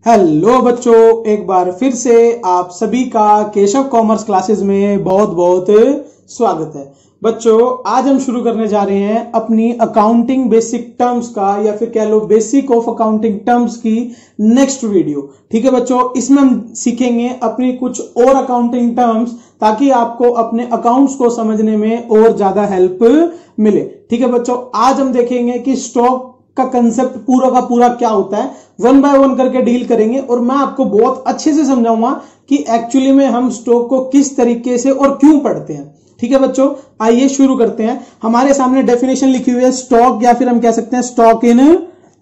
Hello बच्चों, एक बार फिर से आप सभी का केशव कॉमर्स क्लासेस में बहुत बहुत स्वागत है। बच्चों, आज हम शुरू करने जा रहे हैं अपनी अकाउंटिंग बेसिक टर्म्स का, या फिर कह लो बेसिक ऑफ अकाउंटिंग टर्म्स की नेक्स्ट वीडियो। ठीक है बच्चों, इसमें हम सीखेंगे अपनी कुछ और अकाउंटिंग टर्म्स, ताकि आपको अपने अकाउंट्स को समझने में और ज्यादा हेल्प मिले। ठीक है बच्चों, आज हम देखेंगे कि स्टॉक का कंसेप्ट पूरा का पूरा क्या होता है, वन बाय वन करके डील करेंगे और मैं आपको बहुत अच्छे से समझाऊंगा कि एक्चुअली में हम स्टॉक को किस तरीके से और क्यों पढ़ते हैं। ठीक है बच्चों, आइए शुरू करते हैं। हमारे सामने डेफिनेशन लिखी हुई है स्टॉक, या फिर हम कह सकते हैं स्टॉक इन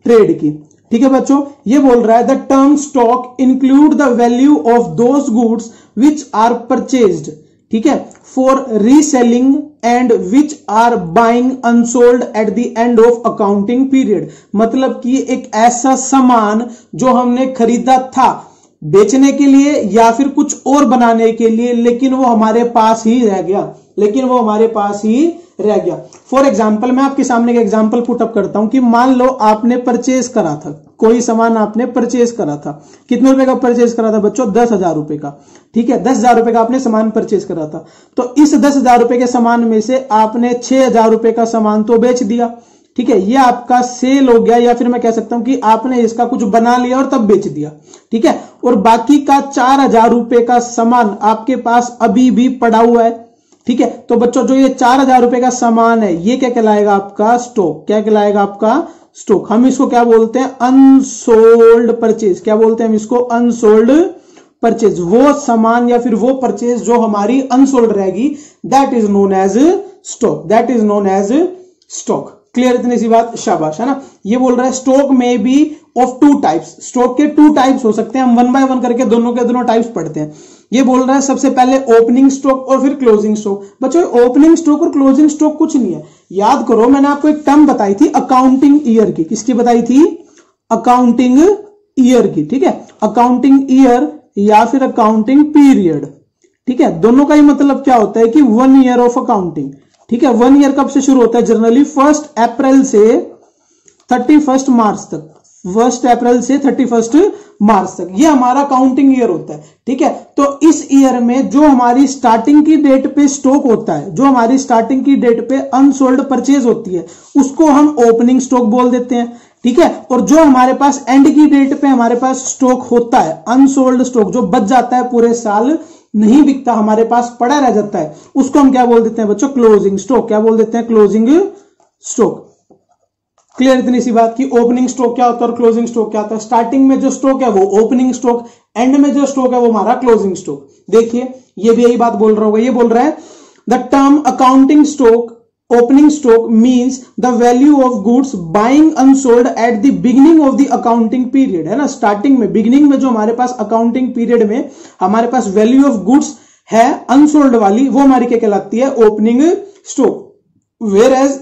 ट्रेड की। ठीक है बच्चों, ये बोल रहा है the term stock include the value of those goods which are purchased, ठीक है, for reselling and which are buying unsold at the end of accounting period. मतलब कि एक ऐसा सामान जो हमने खरीदा था बेचने के लिए या फिर कुछ और बनाने के लिए, लेकिन वो हमारे पास ही रह गया। फॉर एग्जाम्पल, मैं आपके सामने एक एग्जाम्पल पुट अप करता हूं कि मान लो आपने परचेज करा था, कोई सामान आपने परचेज करा था। कितने रुपए का परचेज करा था बच्चों? 10,000 रुपए का। ठीक है, 10,000 रुपए का आपने सामान परचेज करा था। तो इस 10,000 रुपए के सामान में से आपने 6,000 रुपए का सामान तो बेच दिया। ठीक है, ये आपका सेल हो गया, या फिर मैं कह सकता हूं कि आपने इसका कुछ बना लिया और तब बेच दिया। ठीक है, और बाकी का 4,000 रुपए का सामान आपके पास अभी भी पड़ा हुआ है। ठीक है, तो बच्चों जो ये 4,000 रुपए का सामान है, ये क्या कहलाएगा? आपका स्टॉक। क्या कहलाएगा? आपका स्टॉक। हम इसको क्या बोलते हैं? Unsold purchase. क्या बोलते हैं हम इसको? Unsold purchase. वो सामान या फिर वो परचेज जो हमारी अनसोल्ड रहेगी, that is known as stock. Clear? इतनी सी बात, शाबाश, है ना। ये बोल रहा है स्टॉक में be of two types. Stock के 2 टाइप्स हो सकते हैं। हम वन बाय वन करके दोनों के दोनों टाइप्स पढ़ते हैं। ये बोल रहा है सबसे पहले ओपनिंग स्टॉक और फिर क्लोजिंग स्टॉक। बच्चों, ओपनिंग स्टॉक और क्लोजिंग स्टॉक कुछ नहीं है। याद करो, मैंने आपको एक टर्म बताई थी अकाउंटिंग ईयर की। किसकी बताई थी? अकाउंटिंग ईयर की। ठीक है, अकाउंटिंग ईयर या फिर अकाउंटिंग पीरियड। ठीक है, दोनों का ही मतलब क्या होता है कि 1 ईयर ऑफ अकाउंटिंग। ठीक है, 1 ईयर कब से शुरू होता है? जनरली 1 अप्रैल से 31 मार्च तक। 1 अप्रैल से 31 मार्च तक ये हमारा काउंटिंग ईयर होता है। ठीक है, तो इस ईयर में जो हमारी स्टार्टिंग की डेट पे स्टॉक होता है, जो हमारी स्टार्टिंग की डेट पे अनसोल्ड परचेज होती है, उसको हम ओपनिंग स्टॉक बोल देते हैं। ठीक है, और जो हमारे पास एंड की डेट पे हमारे पास स्टॉक होता है, अनसोल्ड स्टॉक जो बच जाता है, पूरे साल नहीं बिकता, हमारे पास पड़ा रह जाता है, उसको हम क्या बोल देते हैं बच्चों? Closing stock. क्या बोल देते हैं? Closing stock. क्लियर? इतनी सी बात कि ओपनिंग स्टॉक क्या होता है और क्लोजिंग स्टॉक क्या होता है। स्टार्टिंग में जो स्टॉक है वो ओपनिंग स्टॉक, एंड में जो स्टॉक है वो हमारा क्लोजिंग स्टॉक। देखिए, ये भी यही बात बोल रहा होगा। ये बोल रहा है the term accounting stock opening stock means the value of goods buying unsold at the beginning of the accounting period, है ना। स्टार्टिंग में, बिगिनिंग में जो हमारे पास अकाउंटिंग पीरियड में हमारे पास वैल्यू ऑफ गुड्स है अनसोल्ड वाली, वो हमारी क्या कहलाती है? Opening stock. Where as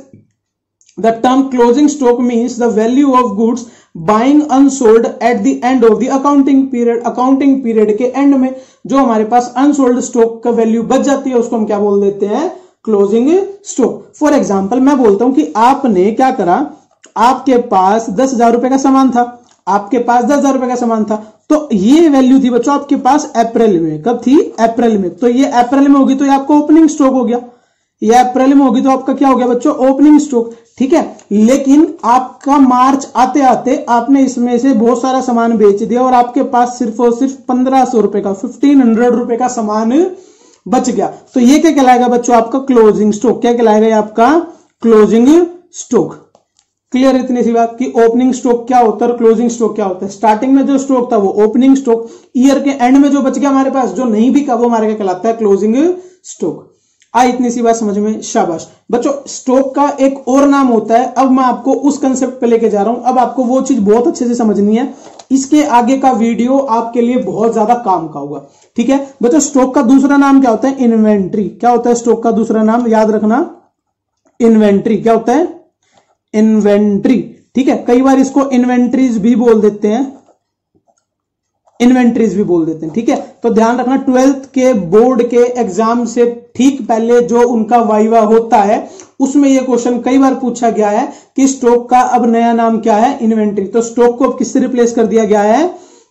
the term closing stock means the value of goods buying unsold at the end of the accounting period। accounting period के end में जो हमारे पास unsold stock का वैल्यू बच जाती है, उसको हम क्या बोल देते हैं? closing stock। फॉर एग्जाम्पल, मैं बोलता हूं कि आपने क्या करा, आपके पास 10,000 रुपए का सामान था। आपके पास 10,000 रुपए का सामान था, तो ये वैल्यू थी बच्चों आपके पास अप्रैल में। कब थी? अप्रैल में। तो ये अप्रैल में होगी तो ये आपका ओपनिंग स्टॉक हो गया। ये अप्रैल में होगी तो आपका क्या हो गया बच्चों? Opening stock. ठीक है, लेकिन आपका मार्च आते आते आपने इसमें से बहुत सारा सामान बेच दिया और आपके पास सिर्फ और सिर्फ 1,500 रुपए का, 1,500 रुपए का सामान बच गया। तो ये क्या कहलाएगा बच्चों? आपका क्लोजिंग स्टॉक। क्या कहलाएगा? ये आपका क्लोजिंग स्टॉक। क्लियर? इतनी सी बात कि ओपनिंग स्टॉक क्या होता है और क्लोजिंग स्टॉक क्या होता है। स्टार्टिंग में जो स्टॉक था वो ओपनिंग स्टॉक, ईयर के एंड में जो बच गया हमारे पास, जो नहीं बिका, वो हमारे क्या कहलाता है? Closing stock. इतनी सी बात समझ में? शाबाश। बच्चों, स्टॉक का एक और नाम होता है, अब मैं आपको उस कंसेप्ट पे लेके जा रहा हूं। अब आपको वो चीज बहुत अच्छे से समझनी है, इसके आगे का वीडियो आपके लिए बहुत ज्यादा काम का होगा। ठीक है बच्चों, स्टॉक का दूसरा नाम क्या होता है? इन्वेंट्री। क्या होता है स्टॉक का दूसरा नाम? याद रखना, इन्वेंट्री। क्या होता है? इन्वेंट्री। ठीक है, कई बार इसको इन्वेंट्रीज भी बोल देते हैं, इन्वेंट्रीज भी बोल देते हैं। ठीक है, तो ध्यान रखना, 12th के बोर्ड के एग्जाम से ठीक पहले जो उनका वाइवा होता है, उसमें यह क्वेश्चन कई बार पूछा गया है कि स्टॉक का अब नया नाम क्या है? इन्वेंट्री। तो स्टॉक को अब किससे रिप्लेस कर दिया गया है?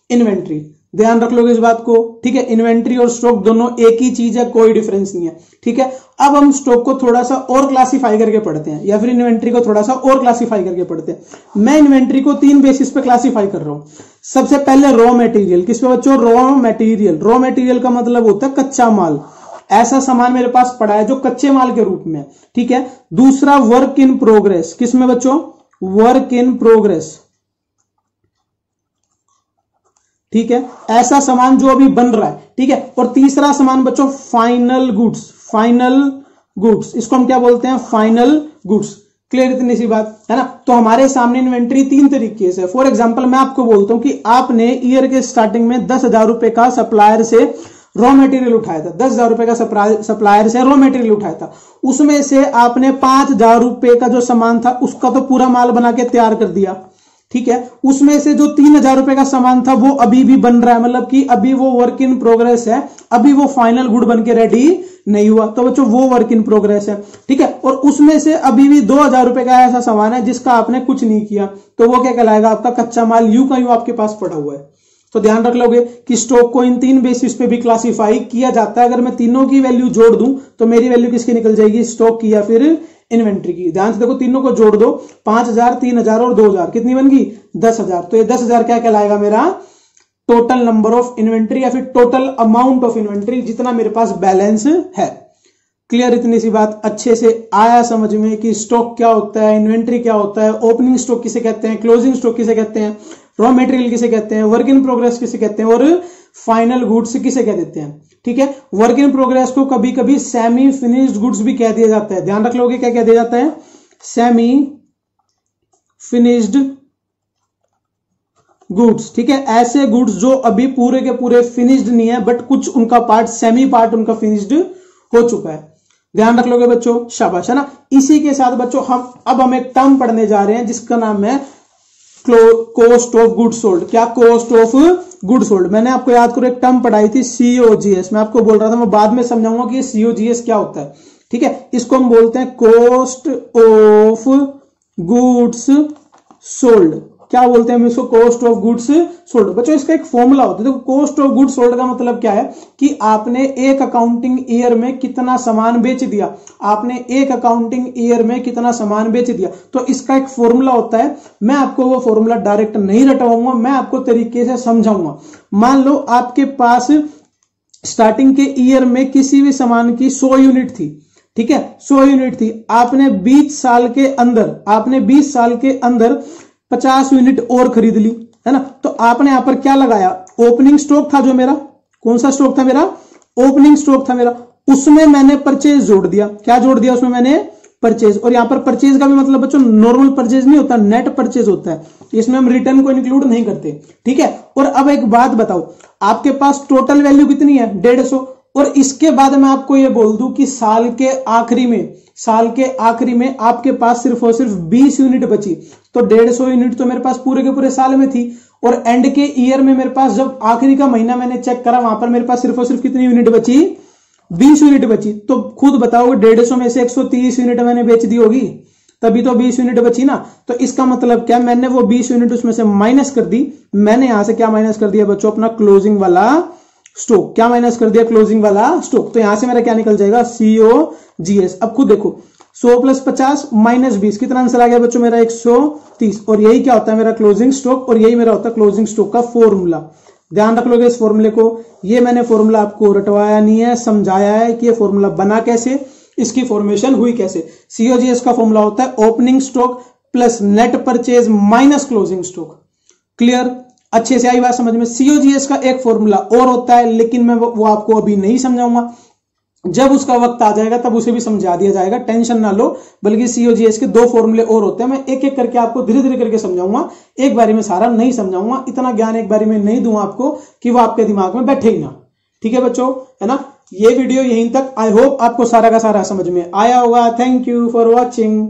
इन्वेंट्री। ध्यान रख लोगे इस बात को, ठीक है। इन्वेंट्री और स्टॉक दोनों एक ही चीज है, कोई डिफरेंस नहीं है, ठीक है। अब हम स्टॉक को थोड़ा सा और क्लासिफाई करके पढ़ते हैं, या फिर इन्वेंट्री को थोड़ा सा और क्लासिफाई करके पढ़ते हैं। मैं इन्वेंट्री को 3 बेसिस पे क्लासिफाई कर रहा हूं। सबसे पहले रॉ मटेरियल, किस पे बच्चों? Raw material. रॉ मटेरियल का मतलब होता है कच्चा माल, ऐसा सामान मेरे पास पड़ा है जो कच्चे माल के रूप में, ठीक है। दूसरा वर्क इन प्रोग्रेस, किसमें बच्चों? वर्क इन प्रोग्रेस, ठीक है, ऐसा सामान जो अभी बन रहा है, ठीक है। और तीसरा सामान बच्चों फाइनल गुड्स, फाइनल गुड्स, इसको हम क्या बोलते हैं? Final goods. क्लियर इतनी सी बात है ना। तो हमारे सामने इन्वेंट्री 3 तरीके से। फॉर एग्जांपल मैं आपको बोलता हूं कि आपने ईयर के स्टार्टिंग में 10,000 रुपए का सप्लायर से रॉ मटेरियल उठाया था, 10,000 रुपए का सप्लायर से रॉ मटेरियल उठाया था। उसमें से आपने 5,000 रुपए का जो सामान था उसका तो पूरा माल बना के तैयार कर दिया, ठीक है। उसमें से जो 3,000 रुपए का सामान था वो अभी भी बन रहा है, मतलब कि अभी वो वर्क इन प्रोग्रेस है, अभी वो फाइनल गुड बन के रेडी नहीं हुआ, तो बच्चों वो वर्क इन प्रोग्रेस है, ठीक है। और उसमें से अभी भी 2,000 रुपए का ऐसा सामान है जिसका आपने कुछ नहीं किया, तो वो क्या कहलाएगा? आपका कच्चा माल यूं का यूं आपके पास पड़ा हुआ है। तो ध्यान रख लोगे कि स्टॉक को इन 3 बेसिस पे भी क्लासिफाई किया जाता है। अगर मैं तीनों की वैल्यू जोड़ दूं तो मेरी वैल्यू किसकी निकल जाएगी? स्टॉक की या फिर इन्वेंट्री की। ध्यान से देखो, तीनों को जोड़ दो, 5,000, 3,000 और 2,000, कितनी बन गई? 10,000। तो ये 10,000 क्या कहलाएगा? मेरा टोटल नंबर ऑफ इन्वेंट्री या फिर टोटल अमाउंट ऑफ इन्वेंट्री, जितना मेरे पास बैलेंस है। क्लियर इतनी सी बात अच्छे से आया समझ में कि स्टॉक क्या होता है, इन्वेंट्री क्या होता है, ओपनिंग स्टॉक किसे कहते हैं, क्लोजिंग स्टॉक किसे कहते हैं, रॉ मटेरियल किसे कहते हैं, वर्क इन प्रोग्रेस किसे कहते हैं, और फाइनल गुड्स किसे कह देते हैं, ठीक है। वर्क इन प्रोग्रेस को कभी कभी सेमी फिनिश्ड गुड्स भी कह दिया जाता है। ध्यान रख लोगे क्या कह दिया जाता है? सेमी फिनिश्ड गुड्स, ठीक है। ऐसे गुड्स जो अभी पूरे के पूरे फिनिश्ड नहीं है, बट कुछ उनका पार्ट, सेमी पार्ट उनका फिनिश्ड हो चुका है। ध्यान रख लोगे बच्चों, शाबाश, है ना। इसी के साथ बच्चों हम एक टर्म पढ़ने जा रहे हैं जिसका नाम है कॉस्ट ऑफ गुड्स सोल्ड। क्या? Cost of goods sold. मैंने आपको याद करो एक टर्म पढ़ाई थी COGS, मैं आपको बोल रहा था, मैं बाद में समझाऊंगा कि COGS क्या होता है, ठीक है। इसको हम बोलते हैं कॉस्ट ऑफ गुड्स सोल्ड। क्या बोलते हैं हम इसको? Cost of goods sold. बच्चों इसका एक फॉर्मूला होता है। देखो, कॉस्ट ऑफ गुड्स सोल्ड का मतलब क्या है कि आपने एक अकाउंटिंग ईयर में कितना सामान बेच दिया, आपने एक अकाउंटिंग ईयर में कितना सामान बेच दिया, तो इसका एक फॉर्मूला होता है। मैं आपको वो फॉर्मूला डायरेक्ट नहीं रटवाऊंगा, मैं आपको तरीके से समझाऊंगा। मान लो आपके पास स्टार्टिंग के ईयर में किसी भी सामान की 100 यूनिट थी, ठीक है, 100 यूनिट थी। आपने 20 साल के अंदर 50 यूनिट और खरीद ली, है ना। तो आपने यहां पर क्या लगाया? ओपनिंग स्टॉक था जो मेरा, कौन सा स्टॉक था मेरा? ओपनिंग स्टॉक था मेरा। उसमें मैंने परचेज जोड़ दिया। क्या जोड़ दिया उसमें? मैंने परचेज। और यहां पर परचेज का भी मतलब बच्चों नॉर्मल परचेज नहीं होता, नेट परचेज होता है। इसमें हम रिटर्न को इंक्लूड नहीं करते, ठीक है। और अब एक बात बताओ, आपके पास टोटल वैल्यू कितनी है? 150। और इसके बाद मैं आपको यह बोल दूं कि साल के आखिरी में आपके पास सिर्फ और सिर्फ 20 यूनिट बची, तो 150 यूनिट तो मेरे पास पूरे के पूरे साल में थी। और एंड के ईयर में मेरे पास जब आखिरी का महीना मैंने चेक करा, वहां पर मेरे पास सिर्फ और सिर्फ कितनी यूनिट बची? 20 यूनिट बची। तो खुद बताओ, 150 में से 130 यूनिट मैंने बेच दी होगी, तभी तो 20 यूनिट बची ना। तो इसका मतलब क्या? मैंने वो 20 यूनिट उसमें से माइनस कर दी। मैंने यहां से क्या माइनस कर दिया बच्चों? अपना क्लोजिंग वाला स्टॉक। क्या माइनस कर दिया? क्लोजिंग वाला स्टॉक। तो यहां से मेरा क्या निकल जाएगा? COGS। अब खुद देखो, 100 + 50 - 20, कितना आंसर आ गया बच्चों मेरा? 130। और यही क्या होता है? मेरा क्लोजिंग स्टॉक। और यही मेरा होता है क्लोजिंग स्टॉक का फॉर्मूला। ध्यान रख लोगे इस फॉर्मूले को। ये मैंने फॉर्मूला आपको रटवाया नहीं है, समझाया है कि ये फॉर्मूला बना कैसे, इसकी फॉर्मेशन हुई कैसे। COGS का फॉर्मूला होता है opening stock plus net purchase minus closing stock. Clear? अच्छे से आई बात समझ में। COGS का एक फॉर्मूला और होता है, लेकिन मैं वो आपको अभी नहीं समझाऊंगा। जब उसका वक्त आ जाएगा तब उसे भी समझा दिया जाएगा, टेंशन ना लो। बल्कि COGS के 2 फॉर्मूले और होते हैं, मैं एक एक करके आपको धीरे धीरे करके समझाऊंगा, एक बारी में सारा नहीं समझाऊंगा। इतना ज्ञान एक बारी में नहीं दूंगा आपको कि वो आपके दिमाग में बैठे ही ना। ठीक है बच्चों, है ना। ये वीडियो यहीं तक। आई होप आपको सारा का सारा समझ में आया होगा। Thank you for watching.